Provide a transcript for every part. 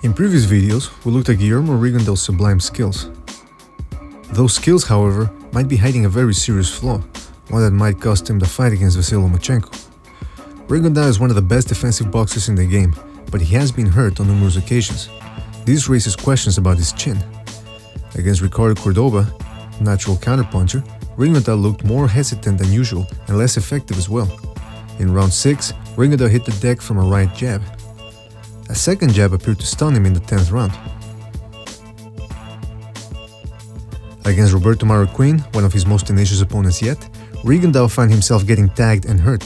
In previous videos, we looked at Guillermo Rigondeaux's sublime skills. Those skills, however, might be hiding a very serious flaw, one that might cost him the fight against Vasyl Lomachenko. Rigondeaux is one of the best defensive boxers in the game, but he has been hurt on numerous occasions. This raises questions about his chin. Against Ricardo Cordoba, natural counterpuncher, Rigondeaux looked more hesitant than usual and less effective as well. In round 6, Rigondeaux hit the deck from a right jab. A second jab appeared to stun him in the 10th round. Against Roberto Marroquin, one of his most tenacious opponents yet, Rigondeaux found himself getting tagged and hurt.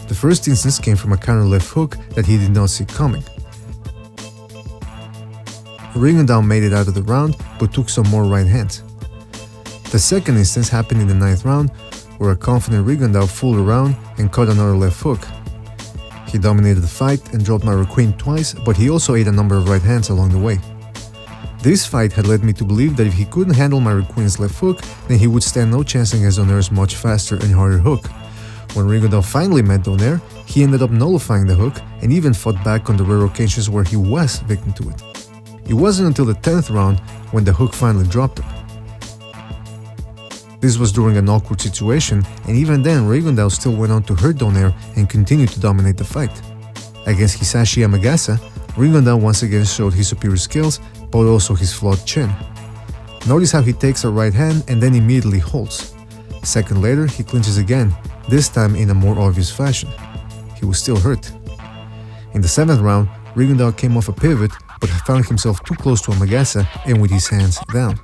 The first instance came from a counter left hook that he did not see coming. Rigondeaux made it out of the round but took some more right hands. The second instance happened in the 9th round, where a confident Rigondeaux fooled around and caught another left hook. He dominated the fight and dropped Marroquin twice, but he also ate a number of right hands along the way. This fight had led me to believe that if he couldn't handle Marroquin's left hook, then he would stand no chance against Donaire's much faster and harder hook. When Rigondeaux finally met Donaire, he ended up nullifying the hook and even fought back on the rare occasions where he was victim to it. It wasn't until the 10th round when the hook finally dropped him. This was during an awkward situation, and even then Rigondeaux still went on to hurt Donaire and continued to dominate the fight. Against Hisashi Yamagasa, Rigondeaux once again showed his superior skills, but also his flawed chin. Notice how he takes a right hand and then immediately holds. A second later, he clinches again, this time in a more obvious fashion. He was still hurt. In the 7th round, Rigondeaux came off a pivot, but found himself too close to Yamagasa and with his hands down.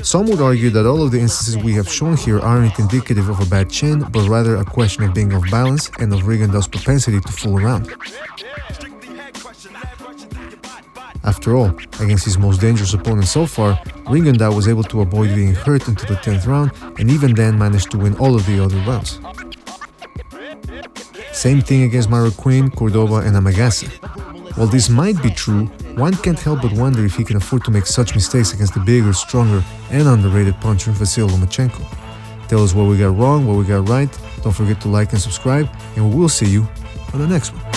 Some would argue that all of the instances we have shown here aren't indicative of a bad chin, but rather a question of being off balance and of Rigondeaux's propensity to fool around. After all, against his most dangerous opponent so far, Rigondeaux was able to avoid being hurt until the 10th round and even then managed to win all of the other rounds. Same thing against Marroquin, Cordoba and Yamagasa. While this might be true, one can't help but wonder if he can afford to make such mistakes against the bigger, stronger and underrated puncher Vasyl Lomachenko. Tell us what we got wrong, what we got right, don't forget to like and subscribe, and we will see you on the next one.